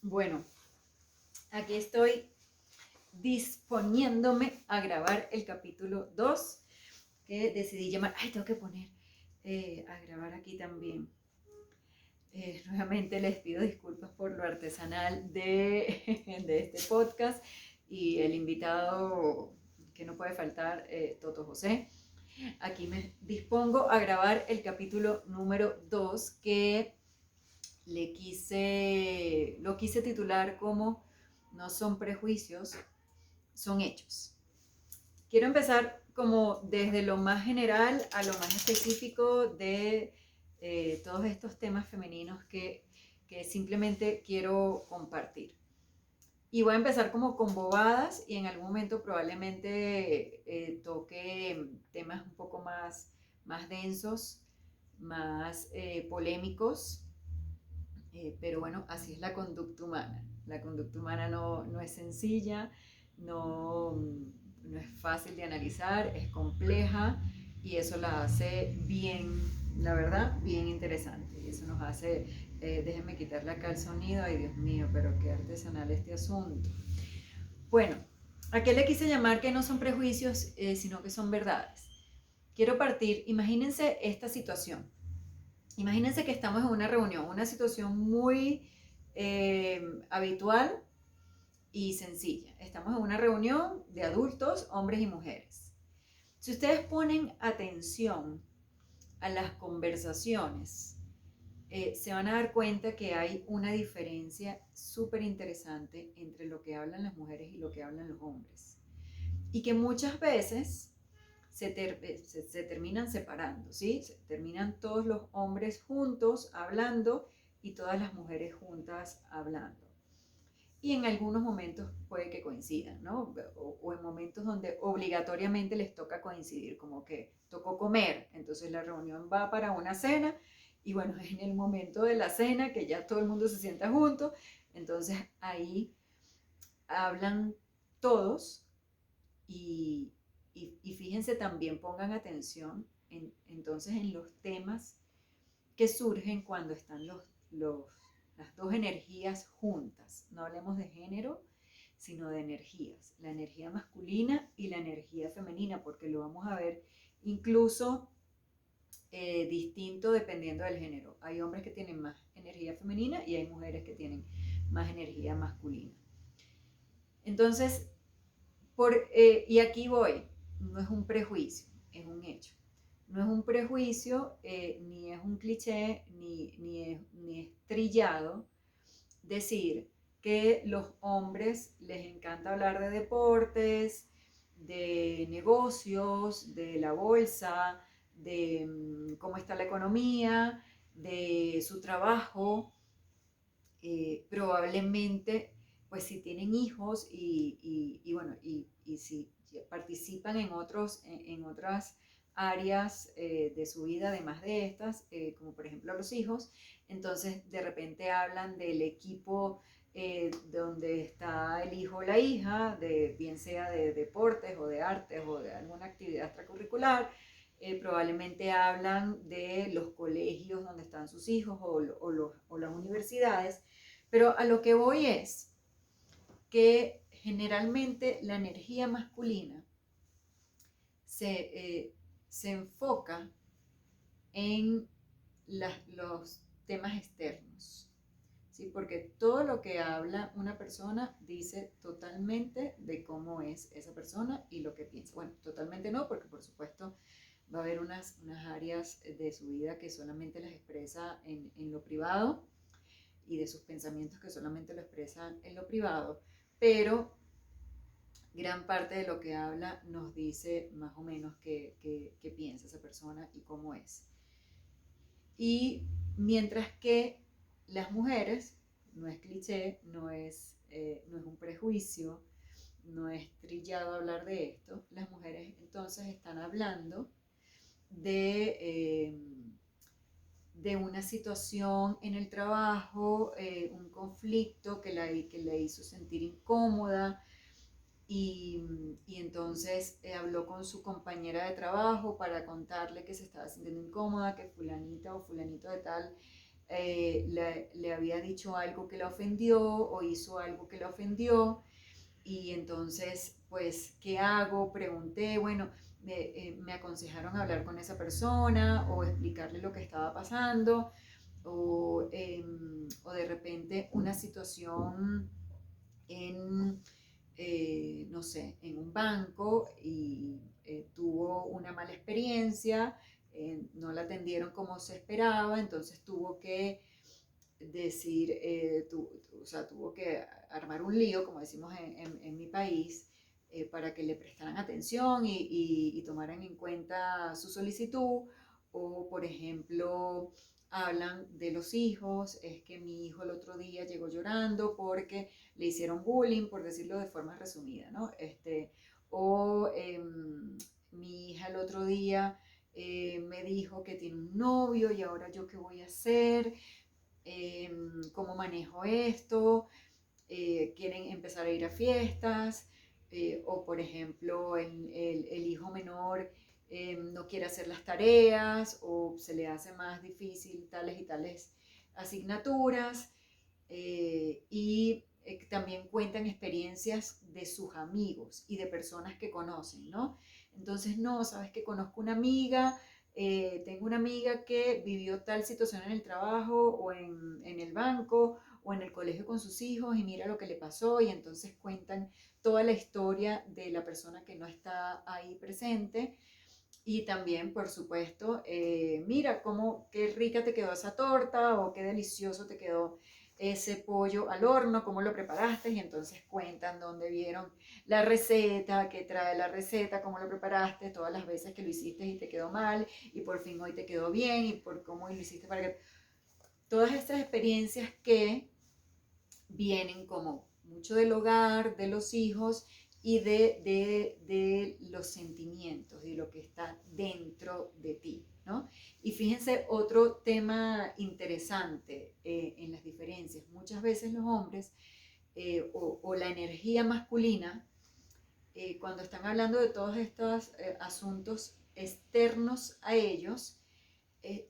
Bueno, aquí estoy disponiéndome a grabar el capítulo 2 que decidí llamar. Ay, tengo que poner a grabar aquí también. Nuevamente les pido disculpas por lo artesanal de este podcast y el invitado que no puede faltar, Toto José. Aquí me dispongo a grabar el capítulo número 2 que lo quise titular como No son prejuicios, son hechos. Quiero empezar como desde lo más general a lo más específico de todos estos temas femeninos que simplemente quiero compartir. Y voy a empezar como con bobadas y en algún momento probablemente toque temas un poco más densos, más polémicos, pero bueno, así es la conducta humana. La conducta humana no es sencilla, no es fácil de analizar, es compleja y eso la hace bien, la verdad, bien interesante. Y eso nos hace, déjenme quitarle acá el sonido, ay Dios mío, pero qué artesanal este asunto. Bueno, ¿a qué le quise llamar que no son prejuicios, sino que son verdades? Quiero partir, imagínense esta situación. Imagínense que estamos en una reunión, una situación muy habitual y sencilla. Estamos en una reunión de adultos, hombres y mujeres. Si ustedes ponen atención a las conversaciones, se van a dar cuenta que hay una diferencia súper interesante entre lo que hablan las mujeres y lo que hablan los hombres. Y que muchas veces se terminan separando, ¿sí? Se terminan todos los hombres juntos hablando y todas las mujeres juntas hablando. Y en algunos momentos puede que coincidan, ¿no? O en momentos donde obligatoriamente les toca coincidir, como que tocó comer, entonces la reunión va para una cena y bueno, en el momento de la cena, que ya todo el mundo se sienta junto, entonces ahí hablan todos y, y fíjense también, pongan atención entonces en los temas que surgen cuando están las dos energías juntas. No hablemos de género, sino de energías. La energía masculina y la energía femenina, porque lo vamos a ver incluso distinto dependiendo del género. Hay hombres que tienen más energía femenina y hay mujeres que tienen más energía masculina. Entonces, y aquí voy, no es un prejuicio, es un hecho. No es un prejuicio, ni es un cliché, ni es trillado decir que los hombres les encanta hablar de deportes, de negocios, de la bolsa, de cómo está la economía, de su trabajo. Probablemente, pues si tienen hijos y bueno, y si participan en otras áreas de su vida, además de estas, como por ejemplo los hijos, entonces de repente hablan del equipo donde está el hijo o la hija, bien sea de deportes o de artes o de alguna actividad extracurricular. Probablemente hablan de los colegios donde están sus hijos o las universidades, pero a lo que voy es que generalmente la energía masculina se, se enfoca en los temas externos, ¿sí? Porque todo lo que habla una persona dice totalmente de cómo es esa persona y lo que piensa. Bueno, totalmente no, porque por supuesto va a haber unas áreas de su vida que solamente las expresa en lo privado y de sus pensamientos que solamente lo expresan en lo privado, pero gran parte de lo que habla nos dice más o menos qué piensa esa persona y cómo es. Y mientras que las mujeres, no es cliché, no es un prejuicio, no es trillado hablar de esto, las mujeres entonces están hablando de, de una situación en el trabajo, un conflicto que la hizo sentir incómoda y entonces habló con su compañera de trabajo para contarle que se estaba sintiendo incómoda, que fulanita o fulanito de tal le había dicho algo que la ofendió o hizo algo que la ofendió. Y entonces, pues, ¿qué hago? Pregunté, bueno, me aconsejaron hablar con esa persona o explicarle lo que estaba pasando o de repente una situación en, no sé, en un banco y tuvo una mala experiencia, no la atendieron como se esperaba, entonces tuvo que decir, o sea, tuvo que armar un lío, como decimos en mi país, para que le prestaran atención y tomaran en cuenta su solicitud. O, por ejemplo, hablan de los hijos, es que mi hijo el otro día llegó llorando porque le hicieron bullying, por decirlo de forma resumida, ¿no? O mi hija el otro día me dijo que tiene un novio y ahora yo qué voy a hacer, cómo manejo esto, quieren empezar a ir a fiestas, o por ejemplo el hijo menor no quiere hacer las tareas o se le hace más difícil tales y tales asignaturas, y también cuentan experiencias de sus amigos y de personas que conocen, ¿no? Entonces, no, sabes que conozco una amiga, tengo una amiga que vivió tal situación en el trabajo o en el banco o en el colegio con sus hijos y mira lo que le pasó y entonces cuentan toda la historia de la persona que no está ahí presente. Y también, por supuesto, mira cómo, qué rica te quedó esa torta o qué delicioso te quedó ese pollo al horno, cómo lo preparaste y entonces cuentan dónde vieron la receta, qué trae la receta, cómo lo preparaste, todas las veces que lo hiciste y te quedó mal y por fin hoy te quedó bien y por cómo lo hiciste para que... Todas estas experiencias que vienen como mucho del hogar, de los hijos y de los sentimientos, de lo que está dentro de ti, ¿no? Y fíjense otro tema interesante en las diferencias. Muchas veces los hombres o la energía masculina, cuando están hablando de todos estos asuntos externos a ellos,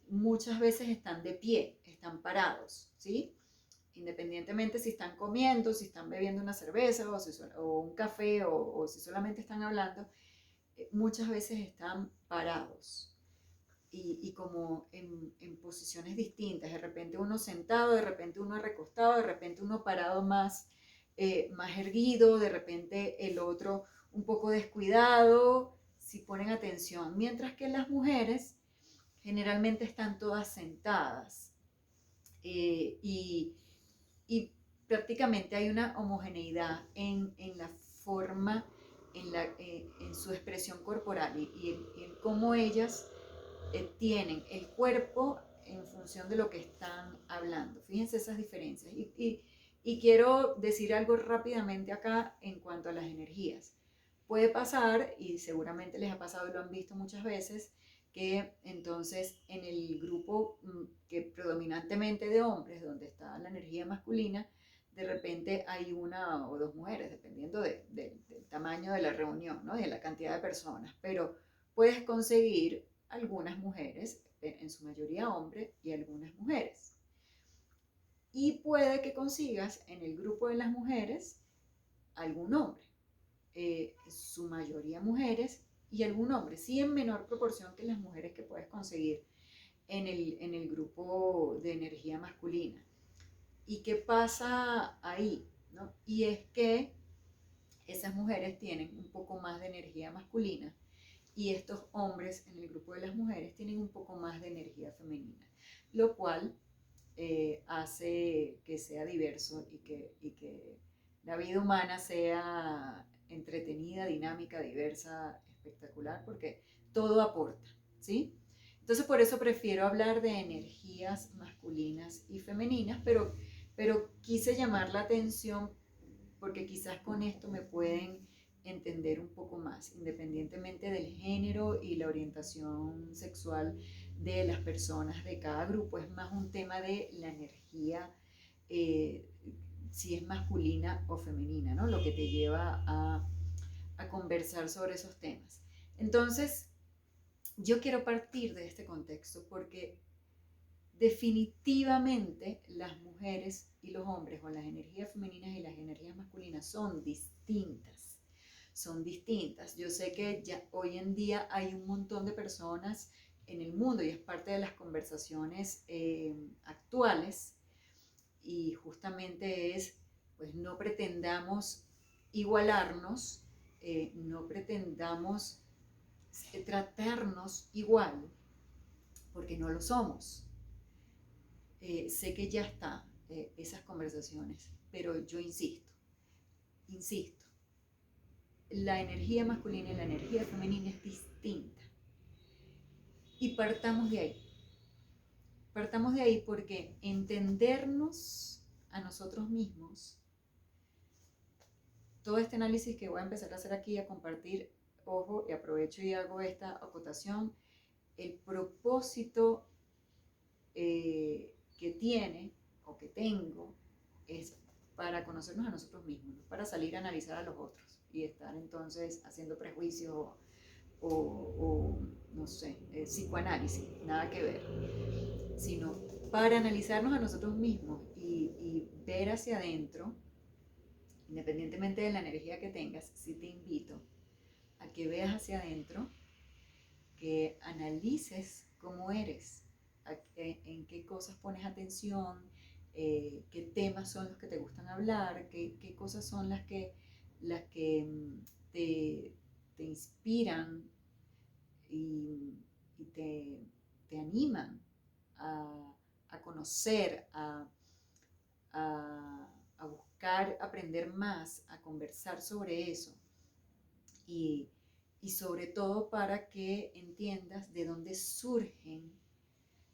muchas veces están de pie, están parados, ¿sí? Independientemente si están comiendo, si están bebiendo una cerveza o un café o si solamente están hablando, muchas veces están parados y como en posiciones distintas, de repente uno sentado, de repente uno recostado, de repente uno parado más erguido, de repente el otro un poco descuidado, si ponen atención, mientras que las mujeres generalmente están todas sentadas, y prácticamente hay una homogeneidad en la forma, en su expresión corporal y en cómo ellas tienen el cuerpo en función de lo que están hablando. Fíjense esas diferencias. Y quiero decir algo rápidamente acá en cuanto a las energías. Puede pasar, y seguramente les ha pasado y lo han visto muchas veces, que entonces en el grupo que predominantemente de hombres, donde está la energía masculina, de repente hay una o dos mujeres, dependiendo del tamaño de la reunión, ¿no? De la cantidad de personas, pero puedes conseguir algunas mujeres, en su mayoría hombres, y algunas mujeres. Y puede que consigas en el grupo de las mujeres algún hombre, su mayoría mujeres y algún hombre, sí en menor proporción que las mujeres que puedes conseguir en el grupo de energía masculina. ¿Y qué pasa ahí? ¿No? Y es que esas mujeres tienen un poco más de energía masculina y estos hombres en el grupo de las mujeres tienen un poco más de energía femenina, lo cual hace que sea diverso y que la vida humana sea entretenida, dinámica, diversa, espectacular, porque todo aporta, ¿sí? Entonces por eso prefiero hablar de energías masculinas y femeninas, pero quise llamar la atención porque quizás con esto me pueden entender un poco más, independientemente del género y la orientación sexual de las personas de cada grupo. Es más un tema de la energía, eh, si es masculina o femenina, ¿no? Lo que te lleva a conversar sobre esos temas. Entonces, yo quiero partir de este contexto porque definitivamente las mujeres y los hombres, o las energías femeninas y las energías masculinas, son distintas. Son distintas. Yo sé que ya hoy en día hay un montón de personas en el mundo, y es parte de las conversaciones actuales, y justamente es, pues no pretendamos igualarnos, no pretendamos tratarnos igual, porque no lo somos. Sé que ya está esas conversaciones, pero yo insisto, la energía masculina y la energía femenina es distinta. Y partamos de ahí porque entendernos a nosotros mismos, todo este análisis que voy a empezar a hacer aquí, a compartir, ojo, y aprovecho y hago esta acotación, el propósito que tiene o que tengo es para conocernos a nosotros mismos, no para salir a analizar a los otros y estar entonces haciendo prejuicios o no sé, psicoanálisis, nada que ver, sino para analizarnos a nosotros mismos y ver hacia adentro, independientemente de la energía que tengas. Sí te invito a que veas hacia adentro, que analices cómo eres, en qué cosas pones atención, qué temas son los que te gustan hablar, qué cosas son las que te inspiran y te animan a conocer, a buscar aprender más, a conversar sobre eso. Y, y sobre todo para que entiendas de dónde surgen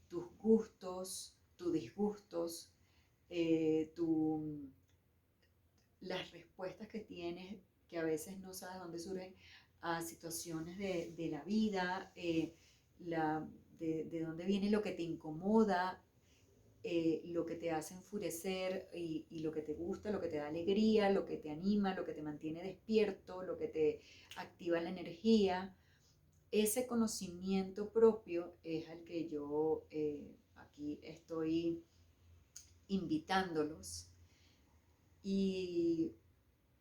tus gustos, tus disgustos, las respuestas que tienes, que a veces no sabes dónde surgen, a situaciones de la vida, de dónde viene lo que te incomoda, lo que te hace enfurecer y lo que te gusta, lo que te da alegría, lo que te anima, lo que te mantiene despierto, lo que te activa la energía. Ese conocimiento propio es al que yo aquí estoy invitándolos, y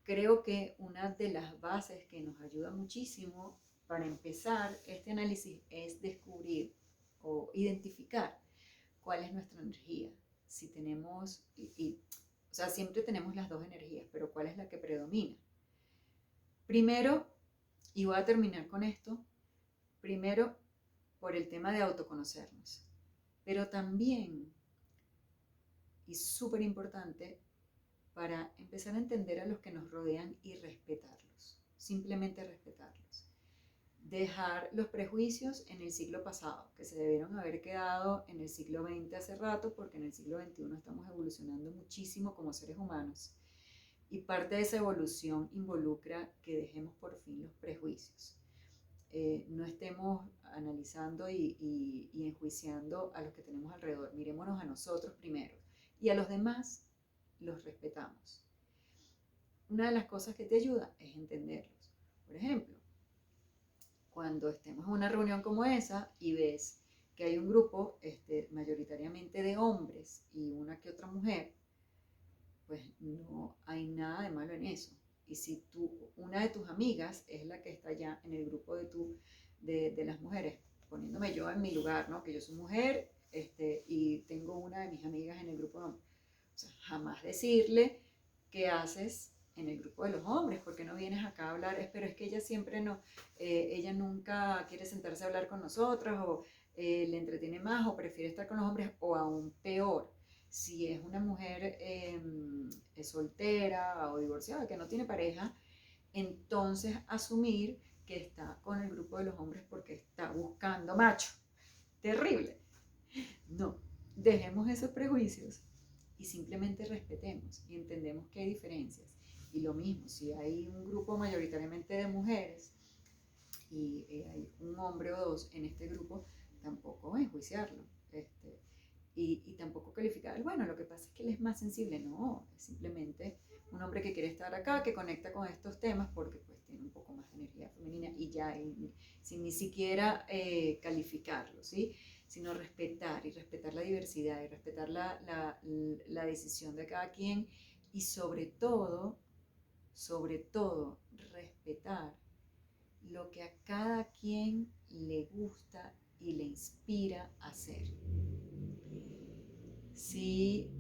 creo que una de las bases que nos ayuda muchísimo para empezar este análisis es descubrir o identificar cuál es nuestra energía. Si tenemos, o sea, siempre tenemos las dos energías, pero cuál es la que predomina. Primero, y voy a terminar con esto, primero por el tema de autoconocernos, pero también, y súper importante, para empezar a entender a los que nos rodean y respetarlos, simplemente respetarlos. Dejar los prejuicios en el siglo pasado, que se debieron haber quedado en el siglo XX hace rato, porque en el siglo XXI estamos evolucionando muchísimo como seres humanos, y parte de esa evolución involucra que dejemos por fin los prejuicios. No estemos analizando y enjuiciando a los que tenemos alrededor, mirémonos a nosotros primero, y a los demás los respetamos. Una de las cosas que te ayuda es entenderlos. Por ejemplo, cuando estemos en una reunión como esa y ves que hay un grupo mayoritariamente de hombres y una que otra mujer, pues no hay nada de malo en eso. Y si una de tus amigas es la que está ya en el grupo de las mujeres, poniéndome yo en mi lugar, ¿no? Que yo soy mujer y tengo una de mis amigas en el grupo de hombres. O sea, jamás decirle qué haces en el grupo de los hombres, porque no vienes acá a hablar, pero es que ella siempre no, ella nunca quiere sentarse a hablar con nosotras, o le entretiene más, o prefiere estar con los hombres, o aún peor, si es una mujer soltera o divorciada, que no tiene pareja, entonces asumir que está con el grupo de los hombres porque está buscando macho. Terrible. No, dejemos esos prejuicios y simplemente respetemos y entendemos que hay diferencias. Y lo mismo, si hay un grupo mayoritariamente de mujeres y hay un hombre o dos en este grupo, tampoco enjuiciarlo. Y tampoco calificar, bueno, lo que pasa es que él es más sensible. No, es simplemente un hombre que quiere estar acá, que conecta con estos temas porque pues tiene un poco más de energía femenina, y ya, sin ni siquiera calificarlo, ¿sí? sino respetar y respetar la diversidad y respetar la decisión de cada quien y sobre todo, respetar lo que a cada quien le gusta y le inspira a hacer. Si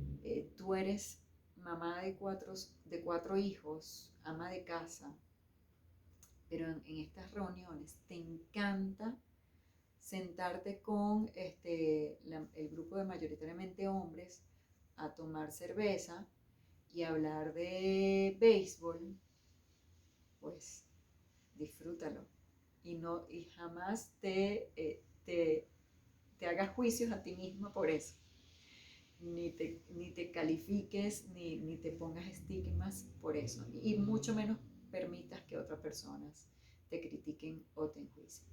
tú eres mamá de cuatro hijos, ama de casa, pero en estas reuniones te encanta sentarte con el grupo de mayoritariamente hombres a tomar cerveza y hablar de béisbol, pues disfrútalo y jamás te hagas juicios a ti misma por eso. Ni te califiques, ni te pongas estigmas por eso, y mucho menos permitas que otras personas te critiquen o te enjuicien.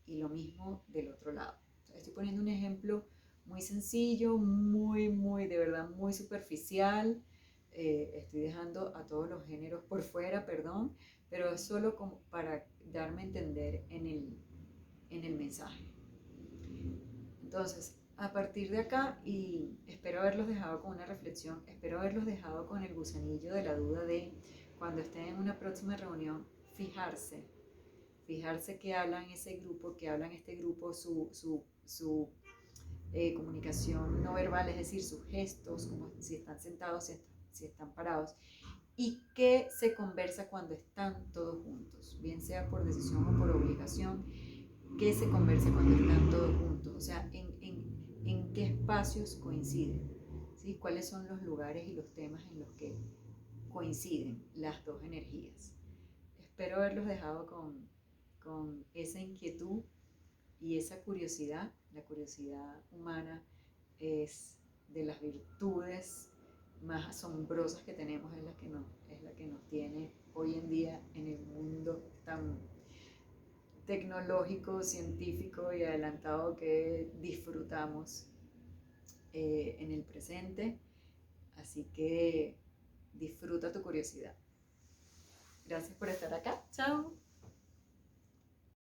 Y lo mismo del otro lado. Estoy poniendo un ejemplo muy sencillo, de verdad, muy superficial. Estoy dejando a todos los géneros por fuera, perdón, pero es solo como para darme a entender en el mensaje. Entonces, a partir de acá, y espero haberlos dejado con una reflexión, espero haberlos dejado con el gusanillo de la duda de cuando estén en una próxima reunión, fijarse qué hablan ese grupo, qué hablan este grupo, su comunicación no verbal, es decir, sus gestos, como si están sentados, si están parados, y qué se conversa cuando están todos juntos, bien sea por decisión o por obligación, qué se conversa cuando están todos juntos, o sea, en qué espacios coinciden, ¿sí? Cuáles son los lugares y los temas en los que coinciden las dos energías. Espero haberlos dejado con esa inquietud y esa curiosidad. La curiosidad humana es de las virtudes más asombrosas que tenemos, es la que nos tiene hoy en día en el mundo tan tecnológico, científico y adelantado que disfrutamos en el presente. Así que disfruta tu curiosidad. Gracias por estar acá. Chao.